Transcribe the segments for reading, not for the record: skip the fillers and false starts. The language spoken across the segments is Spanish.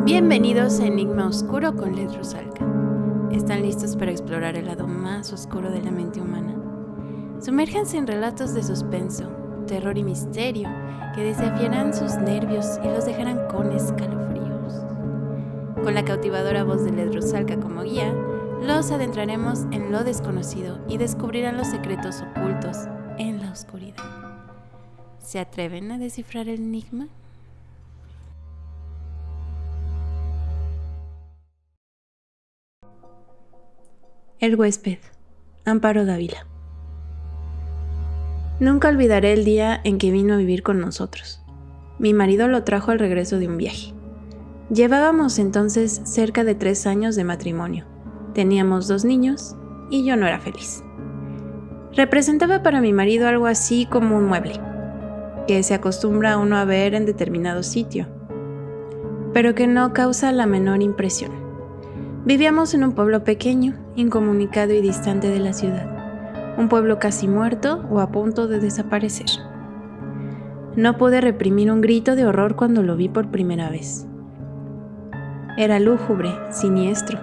Bienvenidos a Enigma Oscuro con Led Rusalka. ¿Están listos para explorar el lado más oscuro de la mente humana? Sumérjanse en relatos de suspenso, terror y misterio que desafiarán sus nervios y los dejarán con escalofríos. Con la cautivadora voz de Led Rusalka como guía, los adentraremos en lo desconocido y descubrirán los secretos ocultos en la oscuridad. ¿Se atreven a descifrar el enigma? El huésped, Amparo Dávila. Nunca olvidaré el día en que vino a vivir con nosotros. Mi marido lo trajo al regreso de un viaje. Llevábamos entonces cerca de 3 años de matrimonio. Teníamos 2 niños y yo no era feliz. Representaba para mi marido algo así como un mueble, que se acostumbra uno a ver en determinado sitio, pero que no causa la menor impresión. Vivíamos en un pueblo pequeño, incomunicado y distante de la ciudad, un pueblo casi muerto o a punto de desaparecer. No pude reprimir un grito de horror cuando lo vi por primera vez. Era lúgubre, siniestro,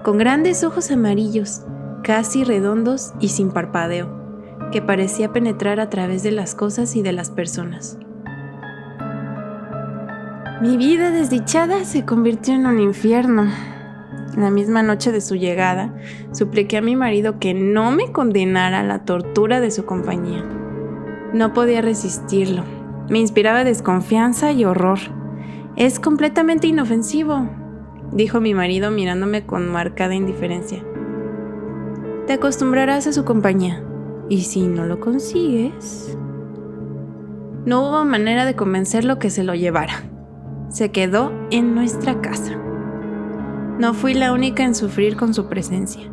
con grandes ojos amarillos, casi redondos y sin parpadeo, que parecía penetrar a través de las cosas y de las personas. Mi vida desdichada se convirtió en un infierno. La misma noche de su llegada, supliqué a mi marido que no me condenara a la tortura de su compañía. No podía resistirlo. Me inspiraba desconfianza y horror. «Es completamente inofensivo», dijo mi marido mirándome con marcada indiferencia. «Te acostumbrarás a su compañía. Y si no lo consigues...». No hubo manera de convencerlo que se lo llevara. Se quedó en nuestra casa. No fui la única en sufrir con su presencia.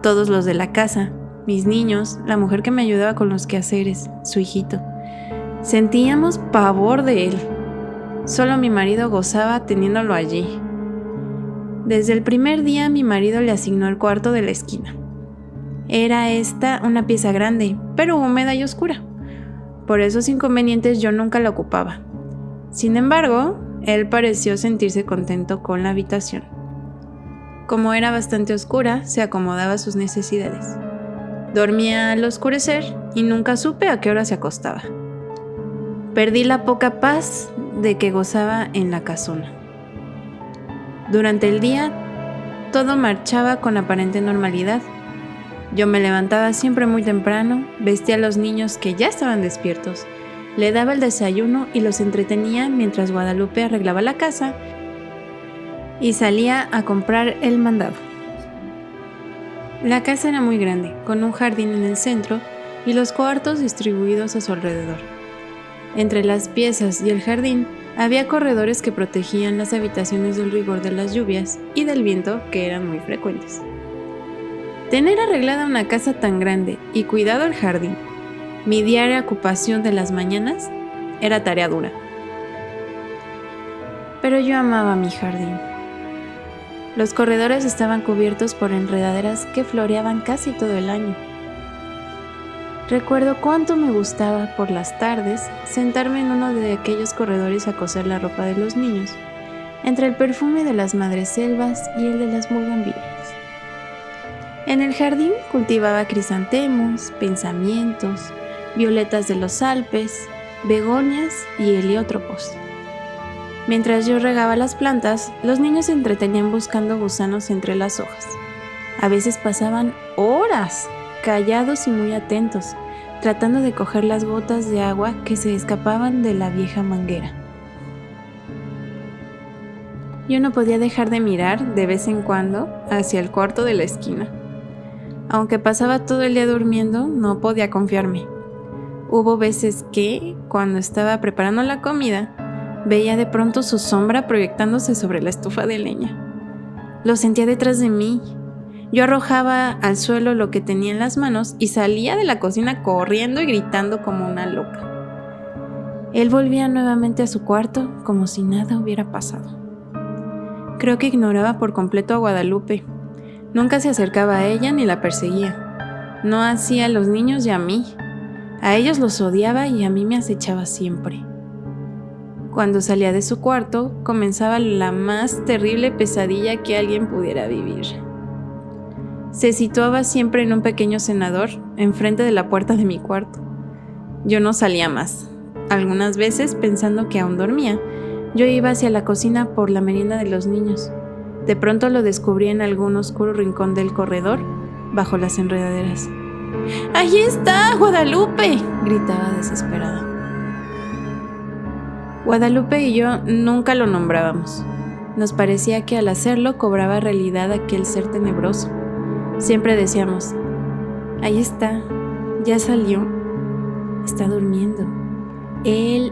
Todos los de la casa, mis niños, la mujer que me ayudaba con los quehaceres, su hijito, sentíamos pavor de él. Solo mi marido gozaba teniéndolo allí. Desde el primer día mi marido le asignó el cuarto de la esquina. Era esta una pieza grande, pero húmeda y oscura. Por esos inconvenientes yo nunca la ocupaba. Sin embargo, él pareció sentirse contento con la habitación. Como era bastante oscura, se acomodaba a sus necesidades. Dormía al oscurecer y nunca supe a qué hora se acostaba. Perdí la poca paz de que gozaba en la casona. Durante el día, todo marchaba con aparente normalidad. Yo me levantaba siempre muy temprano, vestía a los niños que ya estaban despiertos, le daba el desayuno y los entretenía mientras Guadalupe arreglaba la casa y salía a comprar el mandado. La casa era muy grande, con un jardín en el centro y los cuartos distribuidos a su alrededor. Entre las piezas y el jardín había corredores que protegían las habitaciones del rigor de las lluvias y del viento, que eran muy frecuentes. Tener arreglada una casa tan grande y cuidado el jardín, mi diaria ocupación de las mañanas, era tarea dura. Pero yo amaba mi jardín. Los corredores estaban cubiertos por enredaderas que floreaban casi todo el año. Recuerdo cuánto me gustaba por las tardes sentarme en uno de aquellos corredores a coser la ropa de los niños, entre el perfume de las madreselvas y el de las bugambilias. En el jardín cultivaba crisantemos, pensamientos, violetas de los Alpes, begonias y heliótropos. Mientras yo regaba las plantas, los niños se entretenían buscando gusanos entre las hojas. A veces pasaban horas, callados y muy atentos, tratando de coger las gotas de agua que se escapaban de la vieja manguera. Yo no podía dejar de mirar de vez en cuando hacia el cuarto de la esquina. Aunque pasaba todo el día durmiendo, no podía confiarme. Hubo veces que, cuando estaba preparando la comida, veía de pronto su sombra proyectándose sobre la estufa de leña. Lo sentía detrás de mí. Yo arrojaba al suelo lo que tenía en las manos y salía de la cocina corriendo y gritando como una loca. Él volvía nuevamente a su cuarto como si nada hubiera pasado. Creo que ignoraba por completo a Guadalupe. Nunca se acercaba a ella ni la perseguía. No hacía a los niños y a mí. A ellos los odiaba y a mí me acechaba siempre. Cuando salía de su cuarto, comenzaba la más terrible pesadilla que alguien pudiera vivir. Se situaba siempre en un pequeño cenador, enfrente de la puerta de mi cuarto. Yo no salía más. Algunas veces, pensando que aún dormía, yo iba hacia la cocina por la merienda de los niños. De pronto lo descubrí en algún oscuro rincón del corredor, bajo las enredaderas. ¡Ahí está, Guadalupe!, gritaba desesperada. Guadalupe y yo nunca lo nombrábamos. Nos parecía que al hacerlo cobraba realidad aquel ser tenebroso. Siempre decíamos: ahí está, ya salió, está durmiendo. Él.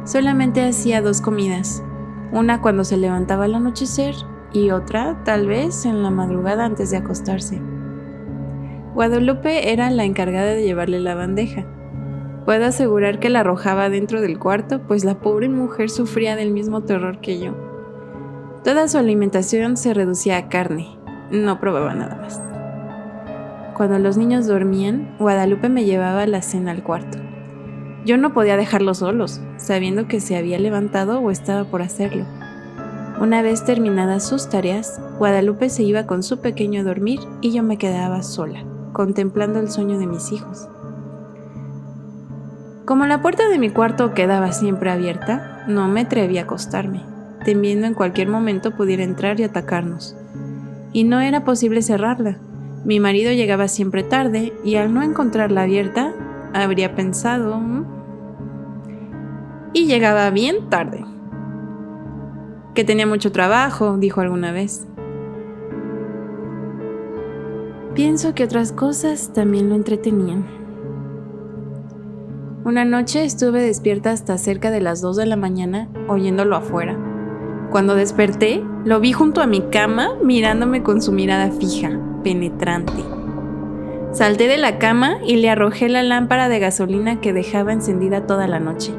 Solamente hacía 2 comidas, una cuando se levantaba al anochecer y otra, tal vez, en la madrugada antes de acostarse. Guadalupe era la encargada de llevarle la bandeja. Puedo asegurar que la arrojaba dentro del cuarto, pues la pobre mujer sufría del mismo terror que yo. Toda su alimentación se reducía a carne, no probaba nada más. Cuando los niños dormían, Guadalupe me llevaba la cena al cuarto. Yo no podía dejarlos solos, sabiendo que se había levantado o estaba por hacerlo. Una vez terminadas sus tareas, Guadalupe se iba con su pequeño a dormir y yo me quedaba sola, contemplando el sueño de mis hijos. Como la puerta de mi cuarto quedaba siempre abierta, no me atreví a acostarme, temiendo en cualquier momento pudiera entrar y atacarnos. Y no era posible cerrarla. Mi marido llegaba siempre tarde y al no encontrarla abierta, habría pensado... Y llegaba bien tarde. Que tenía mucho trabajo, dijo alguna vez. Pienso que otras cosas también lo entretenían. Una noche estuve despierta hasta cerca de las 2 de la mañana, oyéndolo afuera. Cuando desperté, lo vi junto a mi cama, mirándome con su mirada fija, penetrante. Salté de la cama y le arrojé la lámpara de gasolina que dejaba encendida toda la noche.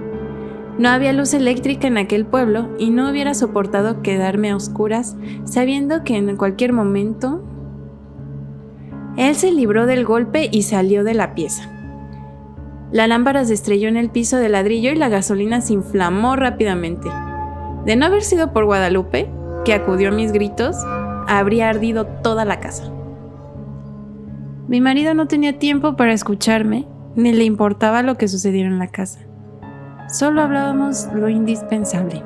No había luz eléctrica en aquel pueblo y no hubiera soportado quedarme a oscuras, sabiendo que en cualquier momento... Él se libró del golpe y salió de la pieza. La lámpara se estrelló en el piso de ladrillo y la gasolina se inflamó rápidamente. De no haber sido por Guadalupe, que acudió a mis gritos, habría ardido toda la casa. Mi marido no tenía tiempo para escucharme, ni le importaba lo que sucediera en la casa. Solo hablábamos lo indispensable.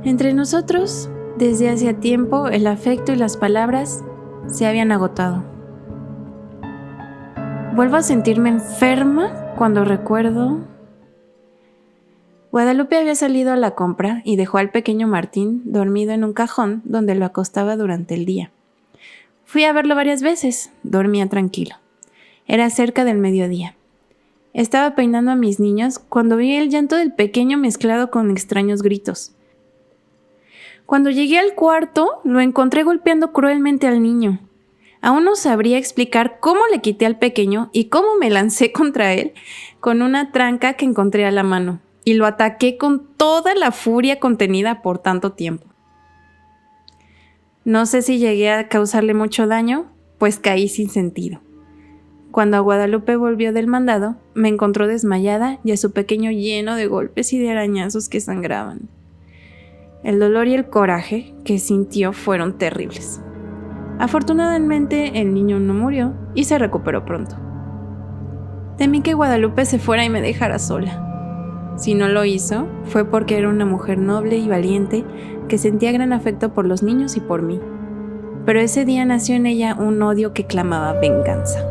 Entre nosotros, desde hacía tiempo, el afecto y las palabras se habían agotado. Vuelvo a sentirme enferma cuando recuerdo... Guadalupe había salido a la compra y dejó al pequeño Martín dormido en un cajón donde lo acostaba durante el día. Fui a verlo varias veces, dormía tranquilo. Era cerca del mediodía. Estaba peinando a mis niños cuando vi el llanto del pequeño mezclado con extraños gritos. Cuando llegué al cuarto, lo encontré golpeando cruelmente al niño. Aún no sabría explicar cómo le quité al pequeño y cómo me lancé contra él con una tranca que encontré a la mano, y lo ataqué con toda la furia contenida por tanto tiempo. No sé si llegué a causarle mucho daño, pues caí sin sentido. Cuando Guadalupe volvió del mandado, me encontró desmayada y a su pequeño lleno de golpes y de arañazos que sangraban. El dolor y el coraje que sintió fueron terribles. Afortunadamente, el niño no murió y se recuperó pronto. Temí que Guadalupe se fuera y me dejara sola. Si no lo hizo, fue porque era una mujer noble y valiente que sentía gran afecto por los niños y por mí. Pero ese día nació en ella un odio que clamaba venganza.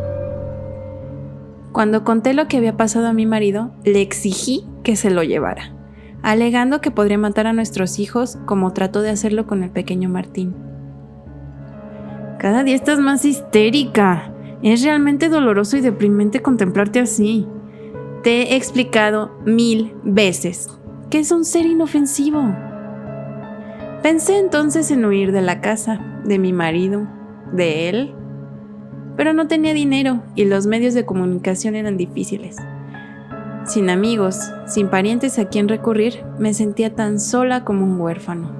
Cuando conté lo que había pasado a mi marido, le exigí que se lo llevara, alegando que podría matar a nuestros hijos como trató de hacerlo con el pequeño Martín. Cada día estás más histérica. Es realmente doloroso y deprimente contemplarte así. Te he explicado 1000 veces que es un ser inofensivo. Pensé entonces en huir de la casa, de mi marido, de él. Pero no tenía dinero y los medios de comunicación eran difíciles. Sin amigos, sin parientes a quien recurrir, me sentía tan sola como un huérfano.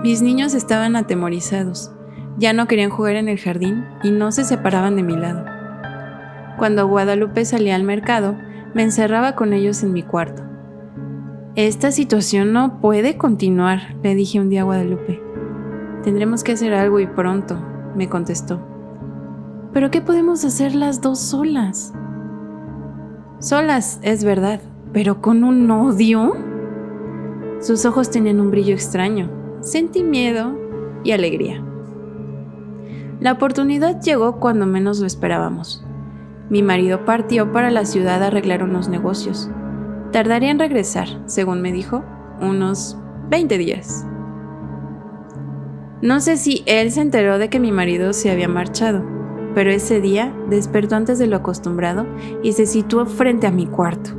Mis niños estaban atemorizados. Ya no querían jugar en el jardín y no se separaban de mi lado. Cuando Guadalupe salía al mercado, Me encerraba con ellos en mi cuarto. Esta situación no puede continuar, le dije un día a Guadalupe. Tendremos que hacer algo y pronto, me contestó. ¿Pero qué podemos hacer las dos solas? Solas, es verdad, pero con un odio. Sus ojos tenían un brillo extraño. Sentí miedo y alegría. La oportunidad llegó cuando menos lo esperábamos. Mi marido partió para la ciudad a arreglar unos negocios. Tardaría en regresar, según me dijo, unos 20 días. No sé si él se enteró de que mi marido se había marchado, pero ese día despertó antes de lo acostumbrado y se situó frente a mi cuarto.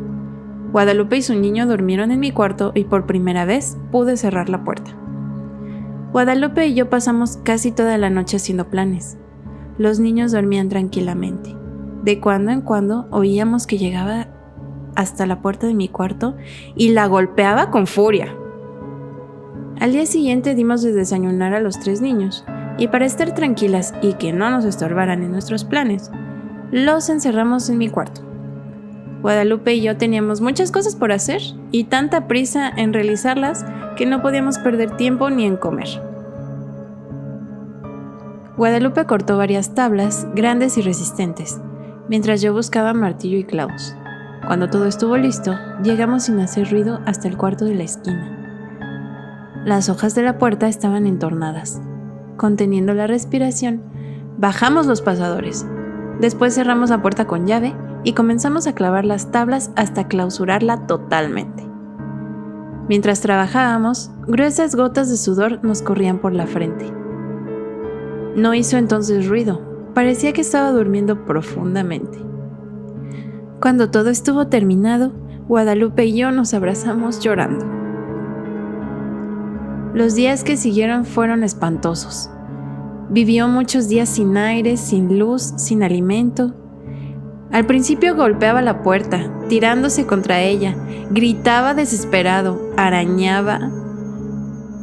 Guadalupe y su niño durmieron en mi cuarto y por primera vez pude cerrar la puerta. Guadalupe y yo pasamos casi toda la noche haciendo planes. Los niños dormían tranquilamente. De cuando en cuando oíamos que llegaba hasta la puerta de mi cuarto y la golpeaba con furia. Al día siguiente dimos de desayunar a los 3 niños, y para estar tranquilas y que no nos estorbaran en nuestros planes, los encerramos en mi cuarto. Guadalupe y yo teníamos muchas cosas por hacer y tanta prisa en realizarlas que no podíamos perder tiempo ni en comer. Guadalupe cortó varias tablas grandes y resistentes, mientras yo buscaba martillo y clavos. Cuando todo estuvo listo, llegamos sin hacer ruido hasta el cuarto de la esquina. Las hojas de la puerta estaban entornadas. Conteniendo la respiración, bajamos los pasadores. Después cerramos la puerta con llave y comenzamos a clavar las tablas hasta clausurarla totalmente. Mientras trabajábamos, gruesas gotas de sudor nos corrían por la frente. No hizo entonces ruido, parecía que estaba durmiendo profundamente. Cuando todo estuvo terminado, Guadalupe y yo nos abrazamos llorando. Los días que siguieron fueron espantosos. Vivió muchos días sin aire, sin luz, sin alimento. Al principio golpeaba la puerta, tirándose contra ella, gritaba desesperado, arañaba.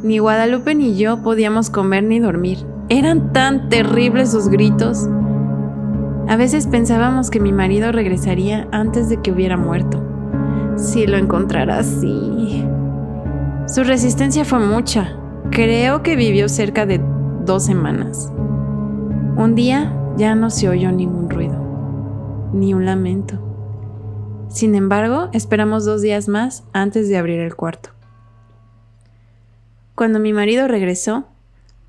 Ni Guadalupe ni yo podíamos comer ni dormir. Eran tan terribles sus gritos. A veces pensábamos que mi marido regresaría antes de que hubiera muerto. Si lo encontrara así. Su resistencia fue mucha. Creo que vivió cerca de 2 semanas. Un día ya no se oyó ningún ruido, ni un lamento. Sin embargo, esperamos 2 días más antes de abrir el cuarto. Cuando mi marido regresó,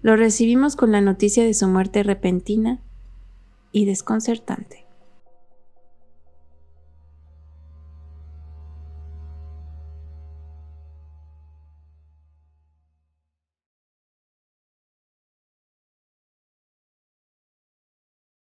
lo recibimos con la noticia de su muerte repentina y desconcertante.